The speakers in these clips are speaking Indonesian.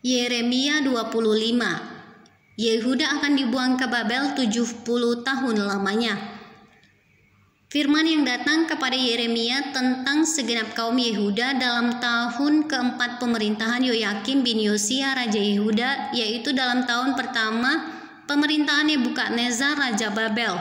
Yeremia 25. Yehuda akan dibuang ke Babel 70 tahun lamanya. Firman yang datang kepada Yeremia tentang segenap kaum Yehuda dalam tahun keempat pemerintahan Yoyakim bin Yosia Raja Yehuda, yaitu dalam tahun pertama pemerintahan Nebukadnezar Raja Babel.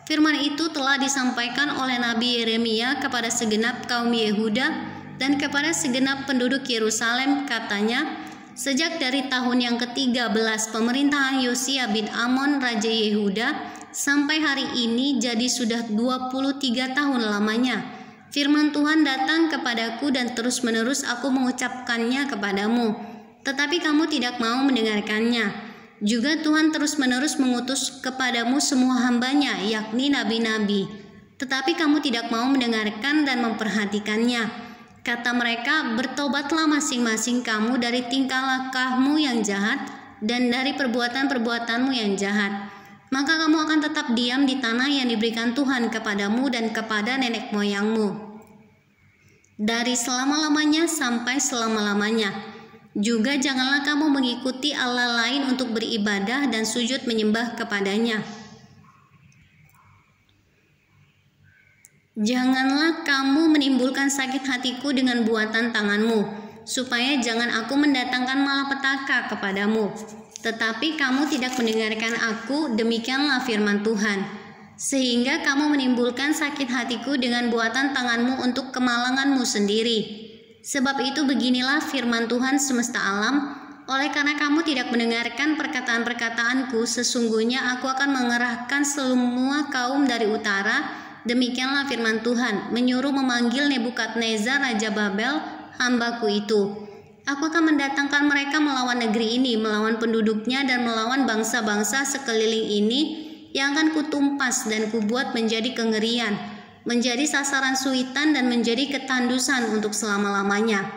Firman itu telah disampaikan oleh Nabi Yeremia kepada segenap kaum Yehuda dan kepada segenap penduduk Yerusalem, katanya, sejak dari tahun yang ke-13 pemerintahan Yosia bin Amon Raja Yehuda sampai hari ini, jadi sudah 23 tahun lamanya. Firman Tuhan datang kepadaku dan terus-menerus aku mengucapkannya kepadamu, tetapi kamu tidak mau mendengarkannya. Juga Tuhan terus-menerus mengutus kepadamu semua hambanya, yakni nabi-nabi, tetapi kamu tidak mau mendengarkan dan memperhatikannya. Kata mereka, bertobatlah masing-masing kamu dari tingkah lakumu yang jahat dan dari perbuatan-perbuatanmu yang jahat. Maka kamu akan tetap diam di tanah yang diberikan Tuhan kepadamu dan kepada nenek moyangmu dari selama-lamanya sampai selama-lamanya. Juga janganlah kamu mengikuti Allah lain untuk beribadah dan sujud menyembah kepadanya. Janganlah kamu menimbulkan sakit hatiku dengan buatan tanganmu, supaya jangan aku mendatangkan malapetaka kepadamu. Tetapi kamu tidak mendengarkan aku, demikianlah firman Tuhan. Sehingga kamu menimbulkan sakit hatiku dengan buatan tanganmu untuk kemalanganmu sendiri. Sebab itu beginilah firman Tuhan semesta alam, oleh karena kamu tidak mendengarkan perkataan-perkataanku, sesungguhnya aku akan mengerahkan semua kaum dari utara, demikianlah firman Tuhan, menyuruh memanggil Nebukadnezar Raja Babel, hambaku itu. Aku akan mendatangkan mereka melawan negeri ini, melawan penduduknya dan melawan bangsa-bangsa sekeliling ini yang akan kutumpas dan kubuat menjadi kengerian, menjadi sasaran suitan dan menjadi ketandusan untuk selama-lamanya.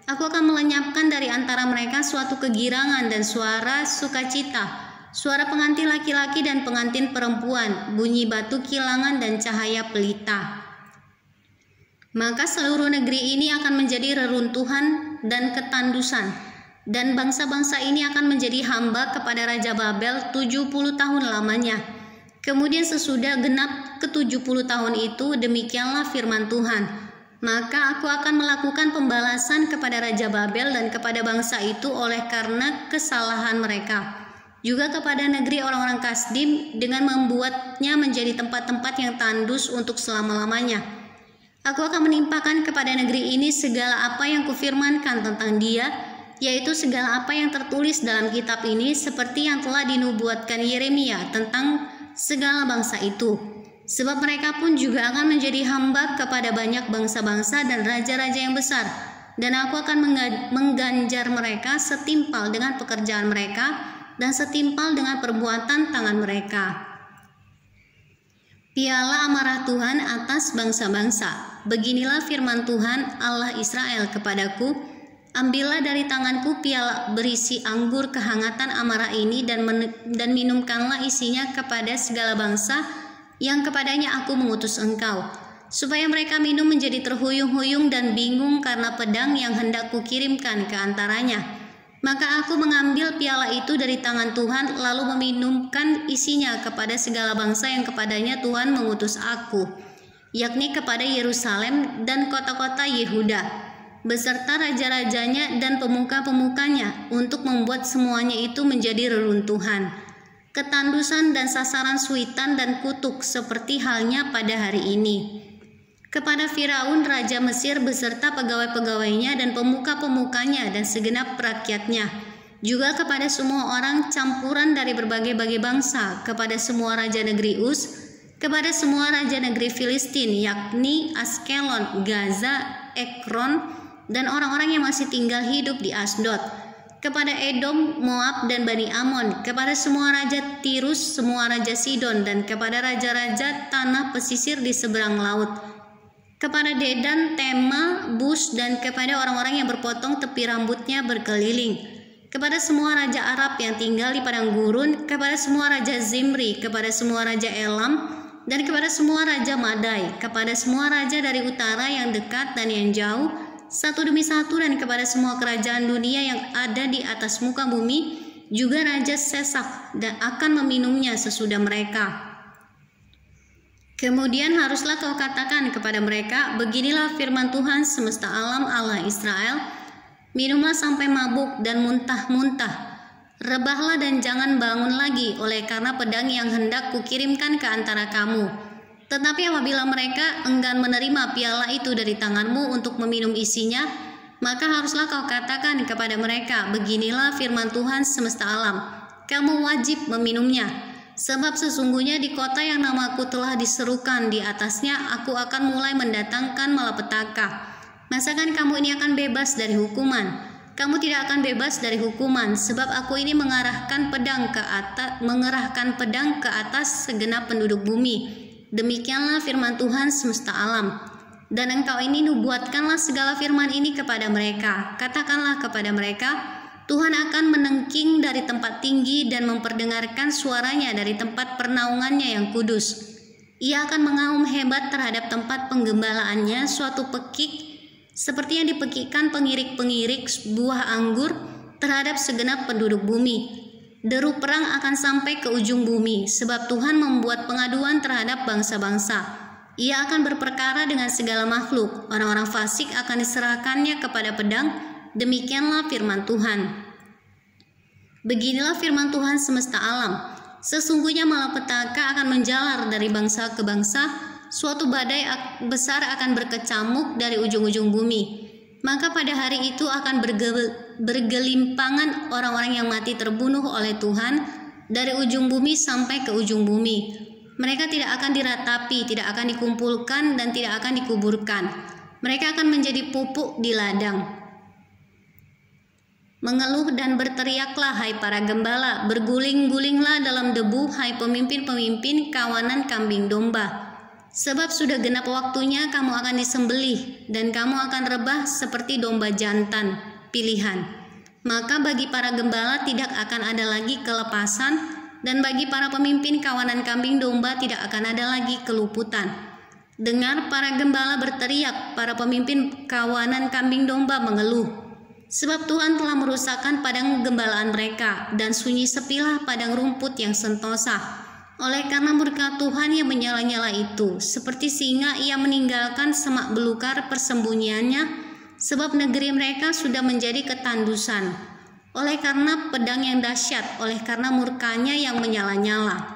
Aku akan melenyapkan dari antara mereka suatu kegirangan dan suara sukacita, suara pengantin laki-laki dan pengantin perempuan, bunyi batu kilangan dan cahaya pelita. Maka seluruh negeri ini akan menjadi reruntuhan dan ketandusan, dan bangsa-bangsa ini akan menjadi hamba kepada Raja Babel 70 tahun lamanya. Kemudian sesudah genap ke-70 tahun itu, demikianlah firman Tuhan, maka aku akan melakukan pembalasan kepada Raja Babel dan kepada bangsa itu oleh karena kesalahan mereka. Juga kepada negeri orang-orang Kasdim dengan membuatnya menjadi tempat-tempat yang tandus untuk selama-lamanya. Aku akan menimpakan kepada negeri ini segala apa yang kufirmankan tentang dia, yaitu segala apa yang tertulis dalam kitab ini, seperti yang telah dinubuatkan Yeremia tentang segala bangsa itu. Sebab mereka pun juga akan menjadi hamba kepada banyak bangsa-bangsa dan raja-raja yang besar, dan aku akan mengganjar mereka setimpal dengan pekerjaan mereka dan setimpal dengan perbuatan tangan mereka. Piala amarah Tuhan atas bangsa-bangsa. Beginilah firman Tuhan Allah Israel kepadaku, ambillah dari tanganku piala berisi anggur kehangatan amarah ini dan minumkanlah isinya kepada segala bangsa yang kepadanya aku mengutus engkau, supaya mereka minum menjadi terhuyung-huyung dan bingung karena pedang yang hendak kukirimkan ke antaranya. Maka aku mengambil piala itu dari tangan Tuhan, lalu meminumkan isinya kepada segala bangsa yang kepadanya Tuhan mengutus aku, yakni kepada Yerusalem dan kota-kota Yehuda, beserta raja-rajanya dan pemuka-pemukanya, untuk membuat semuanya itu menjadi reruntuhan, ketandusan dan sasaran suitan dan kutuk, seperti halnya pada hari ini. Kepada Firaun Raja Mesir beserta pegawai-pegawainya dan pemuka-pemukanya dan segenap rakyatnya, juga kepada semua orang campuran dari berbagai-bagai bangsa, kepada semua raja negeri Uz, kepada semua raja negeri Filistin, yakni Askelon, Gaza, Ekron, dan orang-orang yang masih tinggal hidup di Asdod, kepada Edom, Moab, dan Bani Amon, kepada semua raja Tirus, semua raja Sidon, dan kepada raja-raja tanah pesisir di seberang laut, kepada Dedan, Tema, Bus, dan kepada orang-orang yang berpotong tepi rambutnya berkeliling, kepada semua raja Arab yang tinggal di padang gurun, kepada semua raja Zimri, kepada semua raja Elam, dan kepada semua raja Madai, kepada semua raja dari utara yang dekat dan yang jauh, satu demi satu, dan kepada semua kerajaan dunia yang ada di atas muka bumi, juga raja Sesak dan akan meminumnya sesudah mereka. Kemudian haruslah kau katakan kepada mereka, beginilah firman Tuhan semesta alam Allah Israel, minumlah sampai mabuk dan muntah-muntah, rebahlah dan jangan bangun lagi oleh karena pedang yang hendak kukirimkan ke antara kamu. Tetapi apabila mereka enggan menerima piala itu dari tanganmu untuk meminum isinya, maka haruslah kau katakan kepada mereka, beginilah firman Tuhan semesta alam, kamu wajib meminumnya. Sebab sesungguhnya di kota yang namaku telah diserukan di atasnya, aku akan mulai mendatangkan malapetaka. Masakan kamu ini akan bebas dari hukuman? Kamu tidak akan bebas dari hukuman, sebab aku ini mengerahkan pedang ke atas segenap penduduk bumi. Demikianlah firman Tuhan semesta alam. Dan engkau ini nubuatkanlah segala firman ini kepada mereka. Katakanlah kepada mereka, Tuhan akan menengking dari tempat tinggi dan memperdengarkan suaranya dari tempat pernaungannya yang kudus. Ia akan mengaum hebat terhadap tempat penggembalaannya, suatu pekik seperti yang dipekikkan pengirik-pengirik buah anggur terhadap segenap penduduk bumi. Deru perang akan sampai ke ujung bumi, sebab Tuhan membuat pengaduan terhadap bangsa-bangsa. Ia akan berperkara dengan segala makhluk, orang-orang fasik akan diserahkannya kepada pedang. Demikianlah firman Tuhan. Beginilah firman Tuhan semesta alam. Sesungguhnya malapetaka akan menjalar dari bangsa ke bangsa, suatu badai besar akan berkecamuk dari ujung-ujung bumi. Maka pada hari itu akan bergelimpangan orang-orang yang mati terbunuh oleh Tuhan dari ujung bumi sampai ke ujung bumi. Mereka tidak akan diratapi, tidak akan dikumpulkan, dan tidak akan dikuburkan. Mereka akan menjadi pupuk di ladang. Mengeluh dan berteriaklah, hai para gembala, berguling-gulinglah dalam debu, hai pemimpin-pemimpin kawanan kambing domba. Sebab sudah genap waktunya kamu akan disembelih, dan kamu akan rebah seperti domba jantan pilihan. Maka bagi para gembala tidak akan ada lagi kelepasan, dan bagi para pemimpin kawanan kambing domba tidak akan ada lagi keluputan. Dengar para gembala berteriak, para pemimpin kawanan kambing domba mengeluh. Sebab Tuhan telah merusakkan padang gembalaan mereka, dan sunyi sepilah padang rumput yang sentosa. Oleh karena murka Tuhan yang menyala-nyala itu, seperti singa ia meninggalkan semak belukar persembunyiannya, sebab negeri mereka sudah menjadi ketandusan. Oleh karena pedang yang dahsyat, oleh karena murkanya yang menyala-nyala.